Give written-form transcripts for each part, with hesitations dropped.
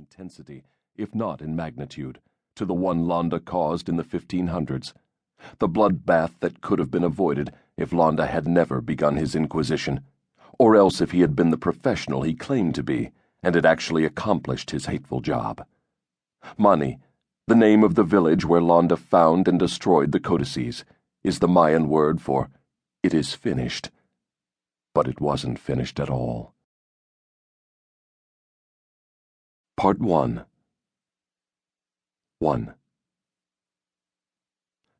intensity, if not in magnitude, to the one Londa caused in the 1500s. The bloodbath that could have been avoided if Londa had never begun his inquisition, or else if he had been the professional he claimed to be and had actually accomplished his hateful job. Mani, the name of the village where Londa found and destroyed the codices, is the Mayan word for "it is finished." But it wasn't finished at all. Part 1. 1.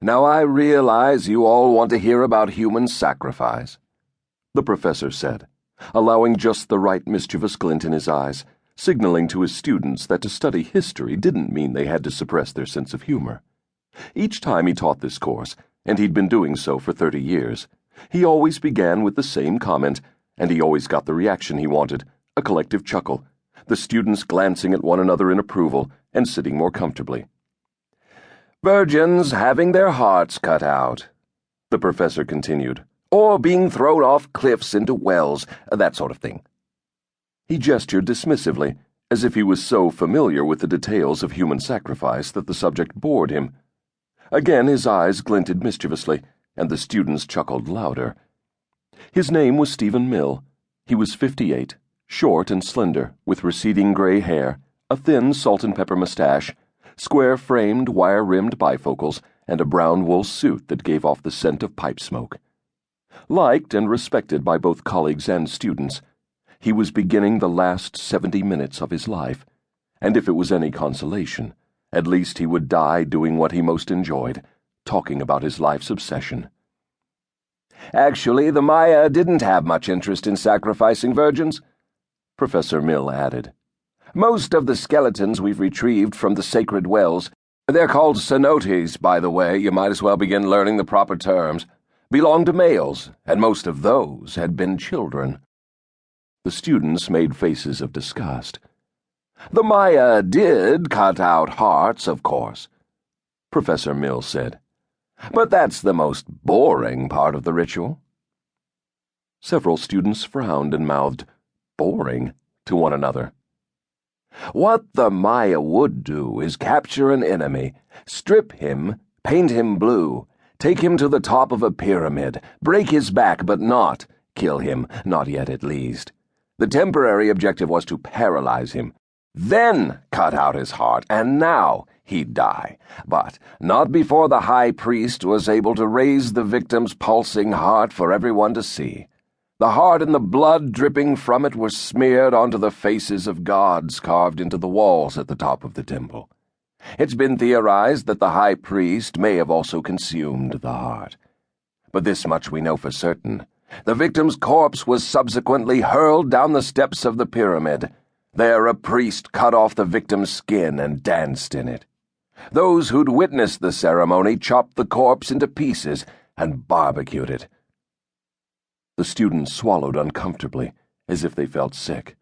Now I realize you all want to hear about human sacrifice, the professor said, allowing just the right mischievous glint in his eyes, signaling to his students that to study history didn't mean they had to suppress their sense of humor. Each time he taught this course, and he'd been doing so for 30 years, he always began with the same comment, and he always got the reaction he wanted, a collective chuckle, the students glancing at one another in approval and sitting more comfortably. Virgins having their hearts cut out, the professor continued, or being thrown off cliffs into wells, that sort of thing. He gestured dismissively, as if he was so familiar with the details of human sacrifice that the subject bored him. Again his eyes glinted mischievously, and the students chuckled louder. His name was Stephen Mill. He was 58, short and slender, with receding gray hair, a thin salt-and-pepper mustache, square-framed, wire-rimmed bifocals, and a brown wool suit that gave off the scent of pipe smoke. Liked and respected by both colleagues and students, he was beginning the last 70 minutes of his life, and if it was any consolation, at least he would die doing what he most enjoyed, talking about his life's obsession. Actually, the Maya didn't have much interest in sacrificing virgins, Professor Mill added. Most of the skeletons we've retrieved from the sacred wells, they're called cenotes, by the way, you might as well begin learning the proper terms, belong to males, and most of those had been children. The students made faces of disgust. The Maya did cut out hearts, of course, Professor Mill said. But that's the most boring part of the ritual. Several students frowned and mouthed, "Boring," to one another. What the Maya would do is capture an enemy, strip him, paint him blue, take him to the top of a pyramid, break his back but not kill him, not yet at least. The temporary objective was to paralyze him, then cut out his heart, and now he'd die, but not before the high priest was able to raise the victim's pulsing heart for everyone to see. The heart and the blood dripping from it were smeared onto the faces of gods carved into the walls at the top of the temple. It's been theorized that the high priest may have also consumed the heart. But this much we know for certain. The victim's corpse was subsequently hurled down the steps of the pyramid. There a priest cut off the victim's skin and danced in it. Those who'd witnessed the ceremony chopped the corpse into pieces and barbecued it. The students swallowed uncomfortably, as if they felt sick.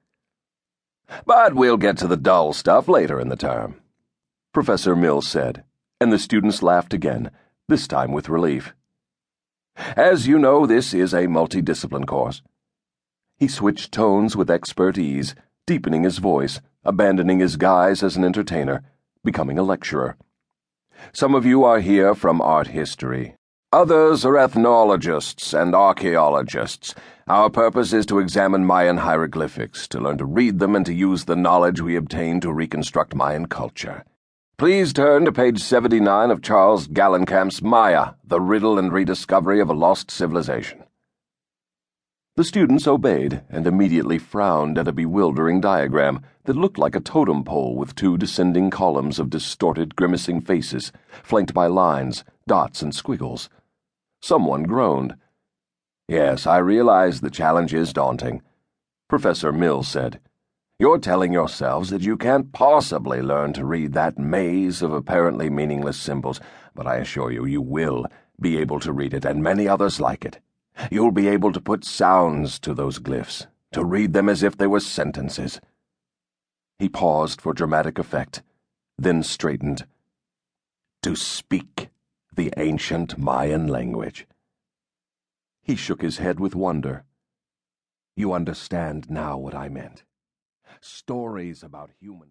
But we'll get to the dull stuff later in the term, Professor Mill said, and the students laughed again, this time with relief. As you know, this is a multidiscipline course. He switched tones with expert ease, deepening his voice, abandoning his guise as an entertainer, becoming a lecturer. Some of you are here from art history. Others are ethnologists and archaeologists. Our purpose is to examine Mayan hieroglyphics, to learn to read them and to use the knowledge we obtain to reconstruct Mayan culture. Please turn to page 79 of Charles Gallenkamp's Maya, The Riddle and Rediscovery of a Lost Civilization. The students obeyed and immediately frowned at a bewildering diagram that looked like a totem pole with 2 descending columns of distorted, grimacing faces, flanked by lines, dots, and squiggles. Someone groaned. Yes, I realize the challenge is daunting, Professor Mill said. You're telling yourselves that you can't possibly learn to read that maze of apparently meaningless symbols, but I assure you, you will be able to read it, and many others like it. You'll be able to put sounds to those glyphs, to read them as if they were sentences. He paused for dramatic effect, then straightened. To speak the ancient Mayan language. He shook his head with wonder. You understand now what I meant. Stories about human